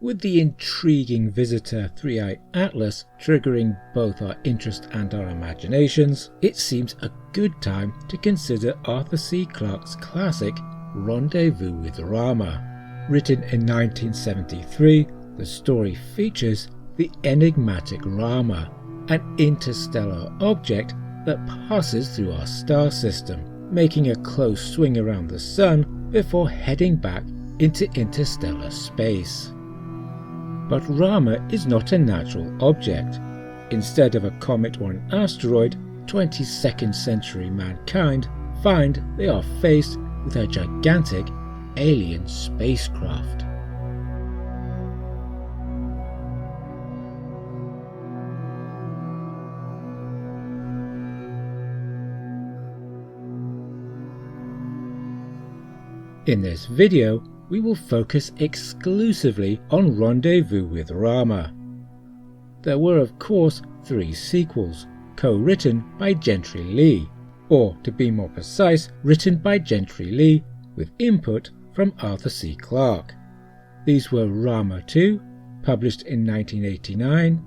with the intriguing visitor Three-Eyed Atlas triggering both our interest and our imaginations, it seems a good time to consider Arthur C. Clarke's classic Rendezvous with Rama. Written in 1973, the story features the enigmatic Rama, an interstellar object that passes through our star system, making a close swing around the Sun before heading back into interstellar space. But Rama is not a natural object. Instead of a comet or an asteroid, 22nd century mankind find they are faced with a gigantic alien spacecraft. In this video, we will focus exclusively on Rendezvous with Rama. There were of course 3 sequels, co-written by Gentry Lee, or to be more precise, written by Gentry Lee with input from Arthur C. Clarke. These were Rama 2, published in 1989,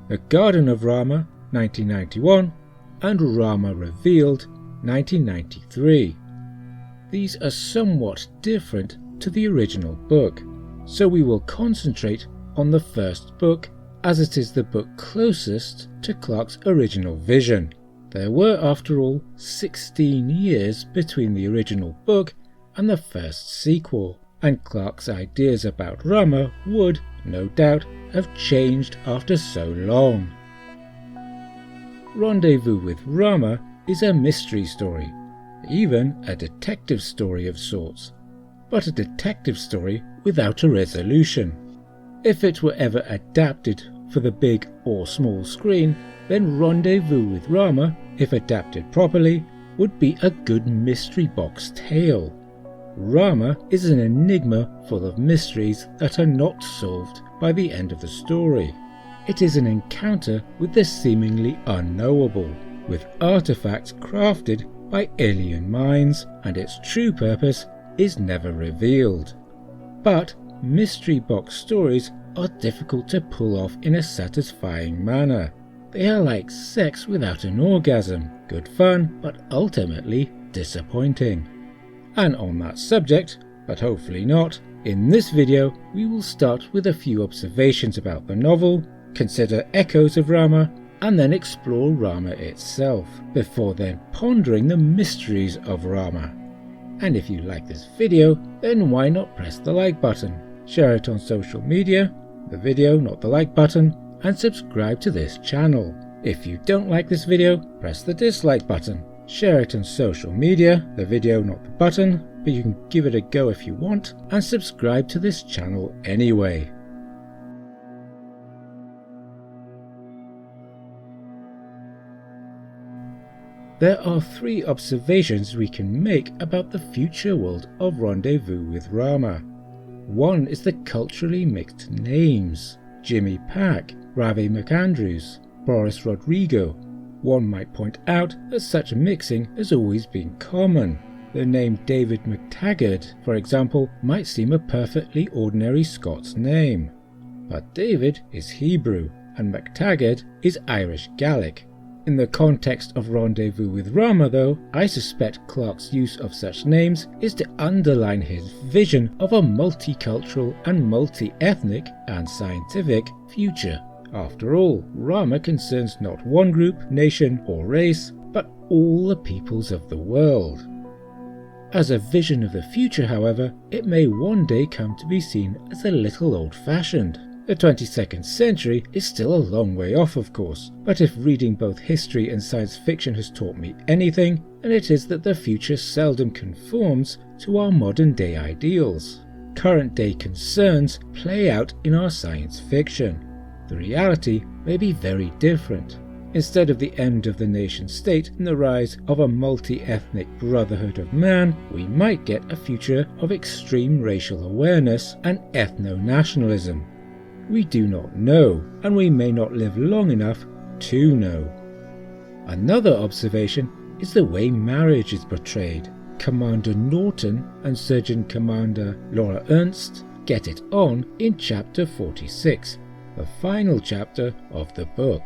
The Garden of Rama, 1991, and Rama Revealed, 1993. These are somewhat different to the original book, so we will concentrate on the first book as it is the book closest to Clarke's original vision. There were, after all, 16 years between the original book and the first sequel, and Clarke's ideas about Rama would, no doubt, have changed after so long. Rendezvous with Rama is a mystery story, even a detective story of sorts, but a detective story without a resolution. If it were ever adapted for the big or small screen, then Rendezvous with Rama, if adapted properly, would be a good mystery box tale. Rama is an enigma full of mysteries that are not solved by the end of the story. It is an encounter with the seemingly unknowable, with artifacts crafted by alien minds, and its true purpose is never revealed. But mystery box stories are difficult to pull off in a satisfying manner. They are like sex without an orgasm, good fun but ultimately disappointing. And on that subject, but hopefully not, in this video we will start with a few observations about the novel, consider echoes of Rama, and then explore Rama itself, before then pondering the mysteries of Rama. And if you like this video, then why not press the like button, share it on social media, the video not the like button, and subscribe to this channel. If you don't like this video, press the dislike button, share it on social media, the video not the button, but you can give it a go if you want, and subscribe to this channel anyway. There are 3 observations we can make about the future world of Rendezvous with Rama. One is the culturally mixed names: Jimmy Pack, Ravi McAndrews, Boris Rodrigo. One might point out that such mixing has always been common. The name David McTaggart, for example, might seem a perfectly ordinary Scots name. But David is Hebrew, and McTaggart is Irish Gaelic. In the context of Rendezvous with Rama, though, I suspect Clarke's use of such names is to underline his vision of a multicultural and multi-ethnic and scientific future. After all, Rama concerns not one group, nation or race, but all the peoples of the world. As a vision of the future, however, it may one day come to be seen as a little old-fashioned. The 22nd century is still a long way off, of course, but if reading both history and science fiction has taught me anything, then it is that the future seldom conforms to our modern-day ideals. Current-day concerns play out in our science fiction. The reality may be very different. Instead of the end of the nation-state and the rise of a multi-ethnic brotherhood of man, we might get a future of extreme racial awareness and ethno-nationalism. We do not know, and we may not live long enough to know. Another observation is the way marriage is portrayed. Commander Norton and Surgeon Commander Laura Ernst get it on in chapter 46, the final chapter of the book.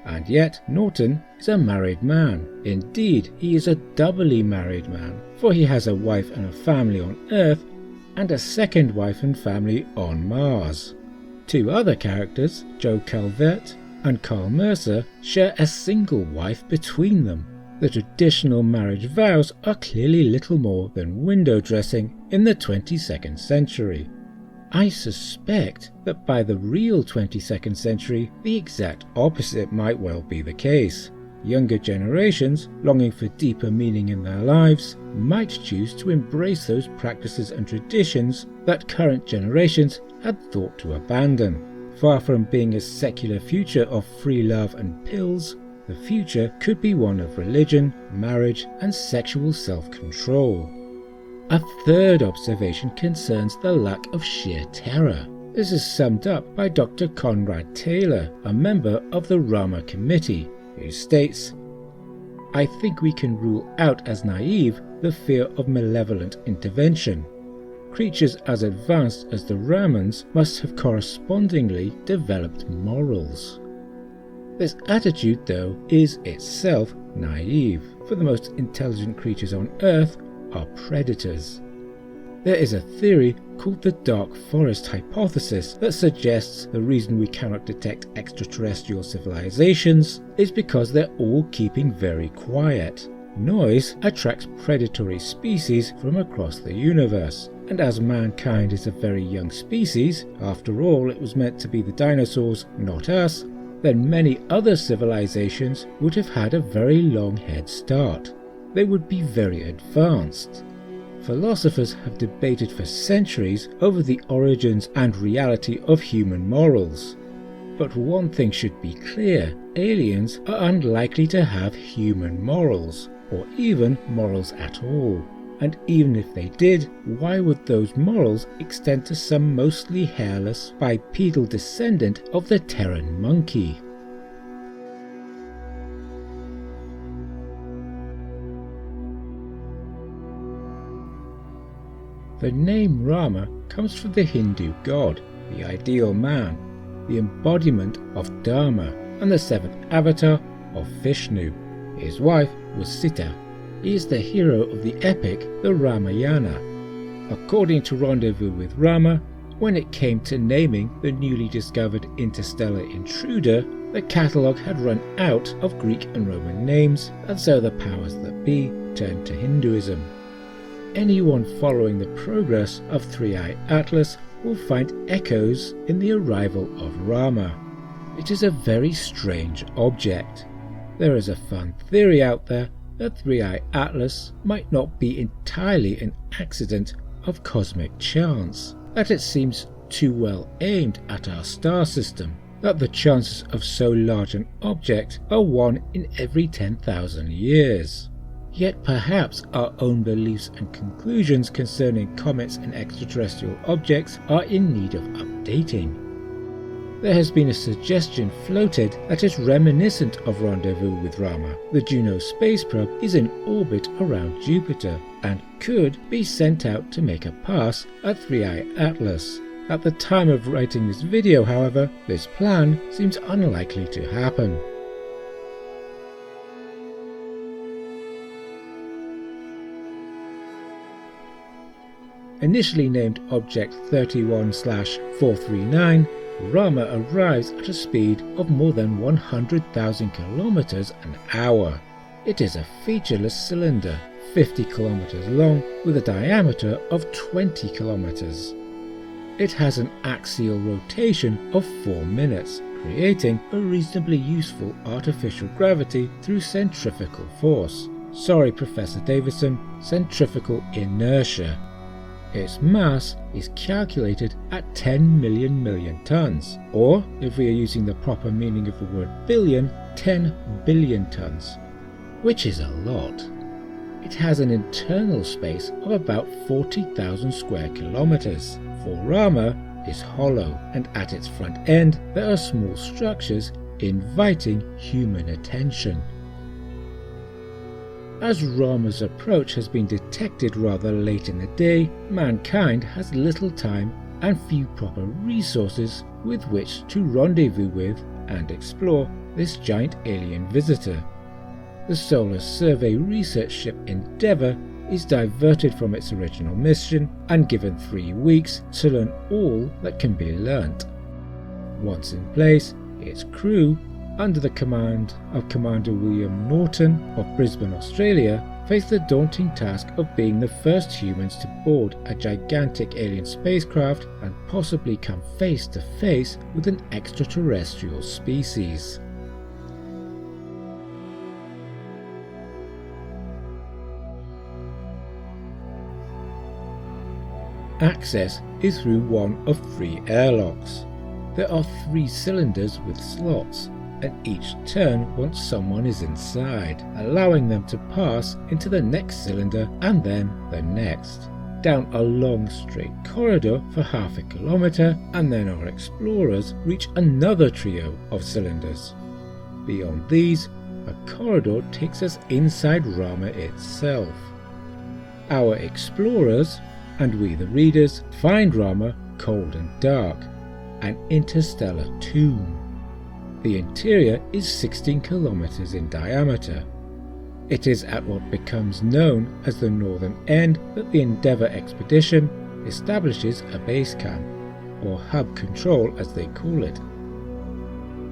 And yet Norton is a married man. Indeed, he is a doubly married man, for he has a wife and a family on Earth and a second wife and family on Mars. Two other characters, Joe Calvert and Carl Mercer, share a single wife between them. The traditional marriage vows are clearly little more than window dressing in the 22nd century. I suspect that by the real 22nd century, the exact opposite might well be the case. Younger generations, longing for deeper meaning in their lives, might choose to embrace those practices and traditions that current generations had thought to abandon. Far from being a secular future of free love and pills, the future could be one of religion, marriage, and sexual self-control. A third observation concerns the lack of sheer terror. This is summed up by Dr. Conrad Taylor, a member of the Rama Committee, who states, "I think we can rule out as naive the fear of malevolent intervention. Creatures as advanced as the Ramans must have correspondingly developed morals." This attitude, though, is itself naive, for the most intelligent creatures on Earth are predators. There is a theory called the Dark Forest hypothesis that suggests the reason we cannot detect extraterrestrial civilizations is because they're all keeping very quiet. Noise attracts predatory species from across the universe, and as mankind is a very young species, after all it was meant to be the dinosaurs, not us, then many other civilizations would have had a very long head start. They would be very advanced. Philosophers have debated for centuries over the origins and reality of human morals. But one thing should be clear: aliens are unlikely to have human morals, or even morals at all. And even if they did, why would those morals extend to some mostly hairless, bipedal descendant of the Terran monkey? The name Rama comes from the Hindu god, the ideal man, the embodiment of Dharma, and the seventh avatar of Vishnu. His wife was Sita. He is the hero of the epic, the Ramayana. According to Rendezvous with Rama, when it came to naming the newly discovered interstellar intruder, the catalogue had run out of Greek and Roman names, and so the powers that be turned to Hinduism. Anyone following the progress of Three-Eye Atlas will find echoes in the arrival of Rama. It is a very strange object. There is a fun theory out there that Three-Eye Atlas might not be entirely an accident of cosmic chance, that it seems too well aimed at our star system, that the chances of so large an object are 1 in every 10,000 years. Yet perhaps our own beliefs and conclusions concerning comets and extraterrestrial objects are in need of updating. There has been a suggestion floated that is reminiscent of Rendezvous with Rama. The Juno space probe is in orbit around Jupiter and could be sent out to make a pass at Three-Eye Atlas. At the time of writing this video, however, this plan seems unlikely to happen. Initially named Object 31/439, Rama arrives at a speed of more than 100,000 kilometers an hour. It is a featureless cylinder, 50 kilometers long, with a diameter of 20 kilometers. It has an axial rotation of 4 minutes, creating a reasonably useful artificial gravity through centrifugal force. Sorry, Professor Davidson, centrifugal inertia. Its mass is calculated at 10 million tons, or, if we are using the proper meaning of the word billion, 10 billion tons, which is a lot. It has an internal space of about 40,000 square kilometers, for Rama is hollow, and at its front end there are small structures inviting human attention. As Rama's approach has been detected rather late in the day, mankind has little time and few proper resources with which to rendezvous with and explore this giant alien visitor. The Solar Survey research ship Endeavour is diverted from its original mission and given 3 weeks to learn all that can be learnt. Once in place, its crew, under the command of Commander William Norton of Brisbane, Australia, face the daunting task of being the first humans to board a gigantic alien spacecraft and possibly come face to face with an extraterrestrial species. Access is through one of 3 airlocks. There are 3 cylinders with slots, and each turn once someone is inside, allowing them to pass into the next cylinder and then the next, down a long straight corridor for half a kilometre, and then our explorers reach another trio of cylinders. Beyond these, a corridor takes us inside Rama itself. Our explorers, and we the readers, find Rama cold and dark, an interstellar tomb. The interior is 16 kilometers in diameter. It is at what becomes known as the northern end that the Endeavour expedition establishes a base camp, or hub control as they call it.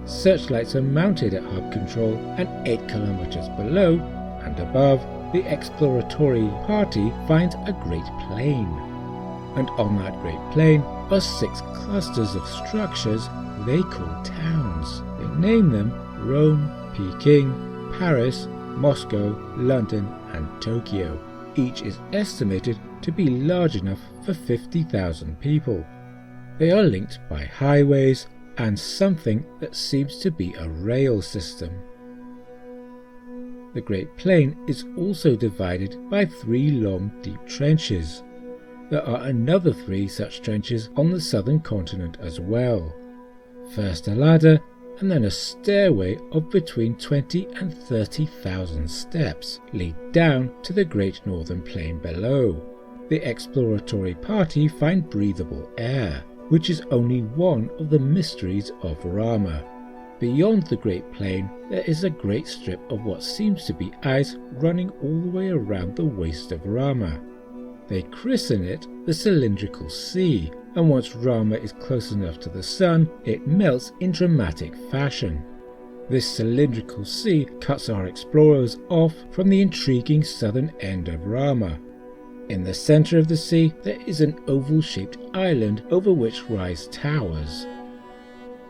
Searchlights are mounted at hub control, and 8 kilometers below and above, the exploratory party finds a great plain. And on that great plain are 6 clusters of structures they call towns. They name them Rome, Peking, Paris, Moscow, London and Tokyo. Each is estimated to be large enough for 50,000 people. They are linked by highways and something that seems to be a rail system. The Great Plain is also divided by 3 long deep trenches. There are another 3 such trenches on the southern continent as well. First a ladder, and then a stairway of between 20 and 30,000 steps lead down to the Great Northern Plain below. The exploratory party find breathable air, which is only one of the mysteries of Rama. Beyond the Great Plain there is a great strip of what seems to be ice running all the way around the waist of Rama. They christen it the Cylindrical Sea, and once Rama is close enough to the sun, it melts in dramatic fashion. This cylindrical sea cuts our explorers off from the intriguing southern end of Rama. In the centre of the sea there is an oval-shaped island over which rise towers.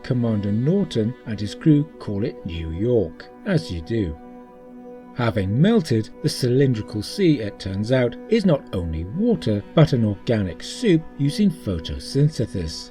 Commander Norton and his crew call it New York, as you do. Having melted, the cylindrical sea, it turns out, is not only water, but an organic soup using photosynthesis.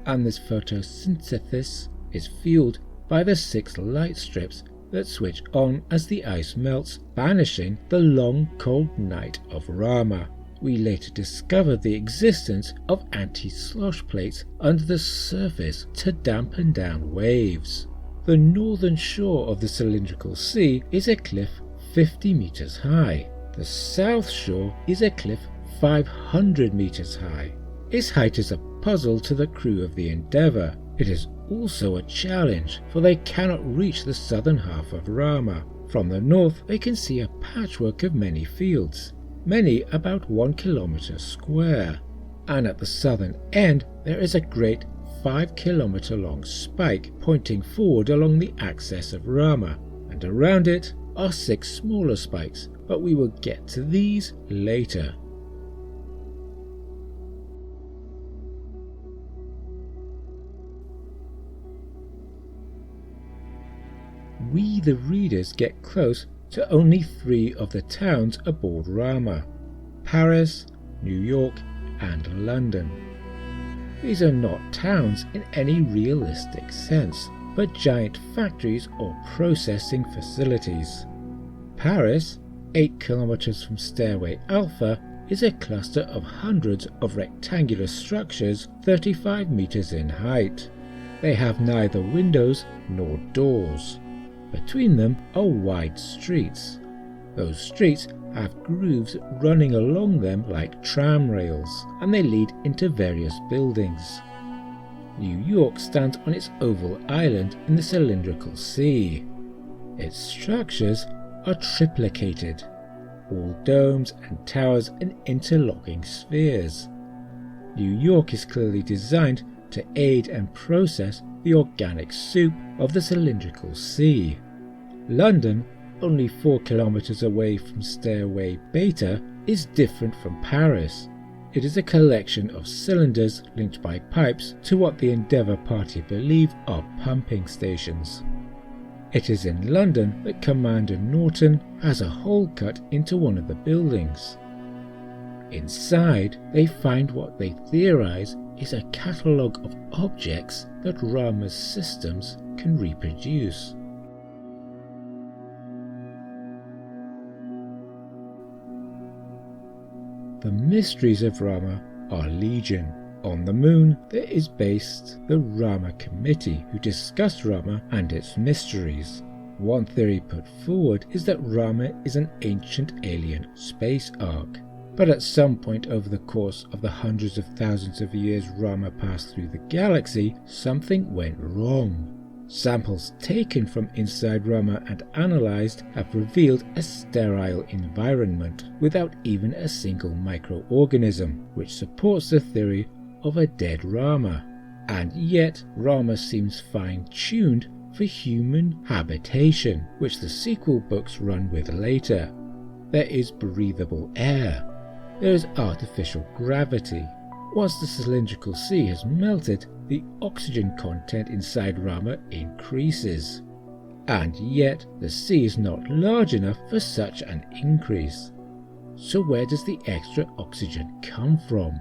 And this photosynthesis is fueled by the 6 light strips that switch on as the ice melts, banishing the long cold night of Rama. We later discovered the existence of anti-slosh plates under the surface to dampen down waves. The northern shore of the cylindrical sea is a cliff 50 meters high. The south shore is a cliff 500 meters high. Its height is a puzzle to the crew of the Endeavour. It is also a challenge, for they cannot reach the southern half of Rama. From the north they can see a patchwork of many fields, many about 1 kilometer square. And at the southern end there is a great 5-kilometer long spike pointing forward along the axis of Rama, and around it are 6 smaller spikes, but we will get to these later. We the readers get close to only 3 of the towns aboard Rama: Paris, New York and London. These are not towns in any realistic sense, but giant factories or processing facilities. Paris, 8 kilometers from Stairway Alpha, is a cluster of hundreds of rectangular structures 35 meters in height. They have neither windows nor doors. Between them are wide streets. Those streets have grooves running along them like tram rails, and they lead into various buildings. New York stands on its oval island in the cylindrical sea. Its structures are triplicated, all domes and towers and interlocking spheres. New York is clearly designed to aid and process the organic soup of the cylindrical sea. London, only 4 kilometers away from Stairway Beta, is different from Paris. It is a collection of cylinders linked by pipes to what the Endeavour party believe are pumping stations. It is in London that Commander Norton has a hole cut into one of the buildings. Inside, they find what they theorize is a catalogue of objects that Rama's systems can reproduce. The mysteries of Rama are legion. On the moon, there is based the Rama Committee, who discuss Rama and its mysteries. One theory put forward is that Rama is an ancient alien space ark. But at some point over the course of the hundreds of thousands of years Rama passed through the galaxy, something went wrong. Samples taken from inside Rama and analysed have revealed a sterile environment without even a single microorganism, which supports the theory of a dead Rama. And yet Rama seems fine-tuned for human habitation, which the sequel books run with later. There is breathable air. There is artificial gravity. Once the cylindrical sea has melted, the oxygen content inside Rama increases. And yet the sea is not large enough for such an increase. So where does the extra oxygen come from?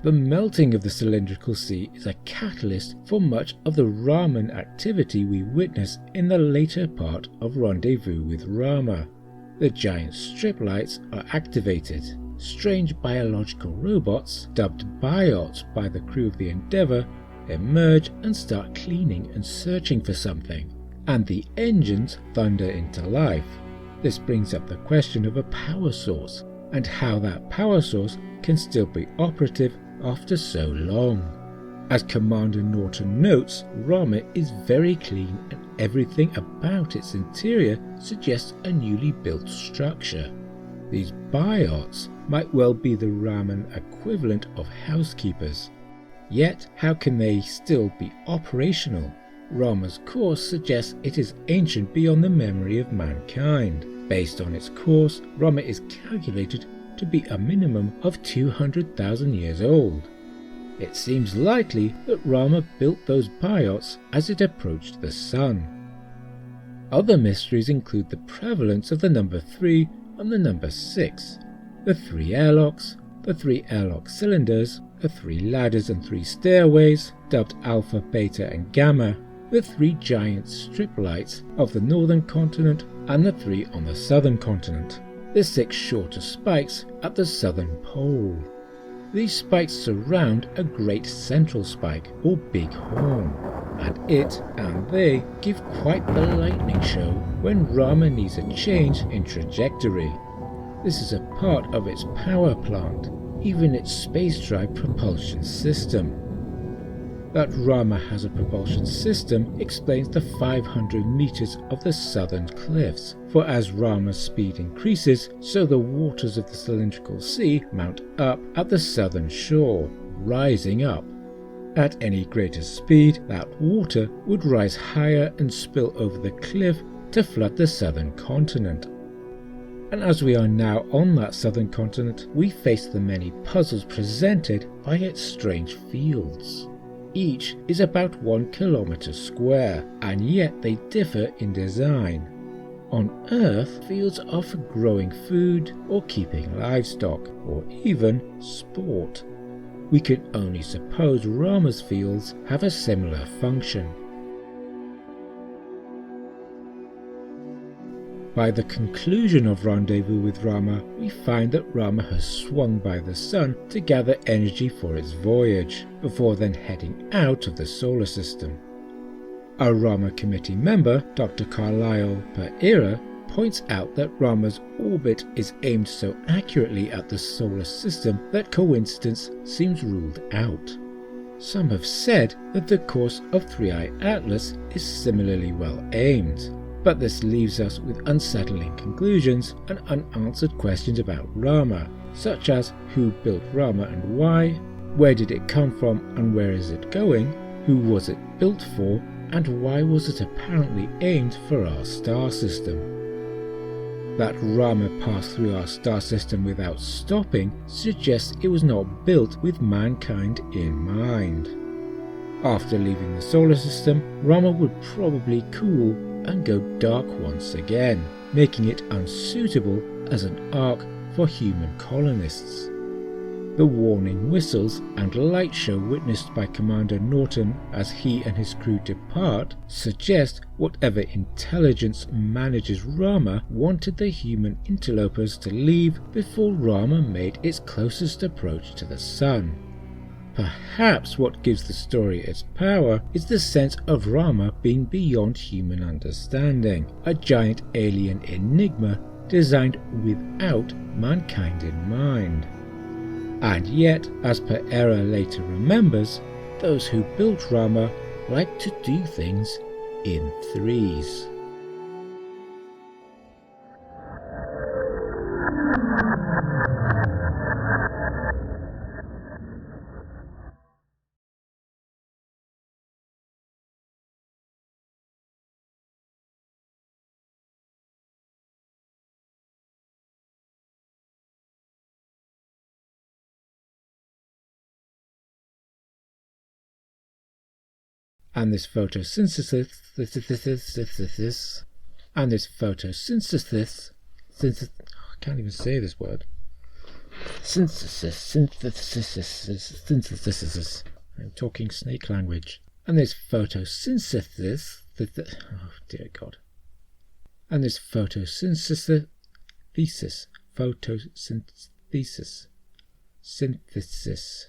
The melting of the cylindrical sea is a catalyst for much of the Raman activity we witness in the later part of Rendezvous with Rama. The giant strip lights are activated. Strange biological robots, dubbed biots by the crew of the Endeavour, emerge and start cleaning and searching for something, and the engines thunder into life. This brings up the question of a power source, and how that power source can still be operative after so long. As Commander Norton notes, Rama is very clean and everything about its interior suggests a newly built structure. These biots might well be the Raman equivalent of housekeepers. Yet, how can they still be operational? Rama's course suggests it is ancient beyond the memory of mankind. Based on its course, Rama is calculated to be a minimum of 200,000 years old. It seems likely that Rama built those biots as it approached the sun. Other mysteries include the prevalence of the number 3 and the number 6, the 3 airlocks, the 3 airlock cylinders, the 3 ladders and 3 stairways, dubbed Alpha, Beta and Gamma, the 3 giant strip lights of the northern continent and the 3 on the southern continent, the 6 shorter spikes at the southern pole. These spikes surround a great central spike or big horn, and it and they give quite the lightning show when Rama needs a change in trajectory. This is a part of its power plant, even its space drive propulsion system. That Rama has a propulsion system explains the 500 meters of the southern cliffs, for as Rama's speed increases, so the waters of the cylindrical sea mount up at the southern shore, rising up. At any greater speed, that water would rise higher and spill over the cliff to flood the southern continent. And as we are now on that southern continent, we face the many puzzles presented by its strange fields. Each is about 1 kilometer square, and yet they differ in design. On Earth, fields are for growing food or keeping livestock, or even sport. We can only suppose Rama's fields have a similar function. By the conclusion of Rendezvous with Rama, we find that Rama has swung by the sun to gather energy for its voyage, before then heading out of the solar system. A Rama Committee member, Dr. Carlisle Pereira, points out that Rama's orbit is aimed so accurately at the solar system that coincidence seems ruled out. Some have said that the course of 3i Atlas is similarly well aimed, but this leaves us with unsettling conclusions and unanswered questions about Rama, such as who built Rama and why, where did it come from and where is it going, who was it built for, and why was it apparently aimed for our star system. That Rama passed through our star system without stopping suggests it was not built with mankind in mind. After leaving the solar system, Rama would probably cool and go dark once again, making it unsuitable as an ark for human colonists. The warning whistles and light show witnessed by Commander Norton as he and his crew depart suggest whatever intelligence manages Rama wanted the human interlopers to leave before Rama made its closest approach to the sun. Perhaps what gives the story its power is the sense of Rama being beyond human understanding, a giant alien enigma designed without mankind in mind. And yet, as Pereira later remembers, those who built Rama like to do things in threes. And this photosynthesis, I can't even say this word. Synthesis. I'm talking snake language. And this photosynthesis, oh dear God. And this photosynthesis, synthesis,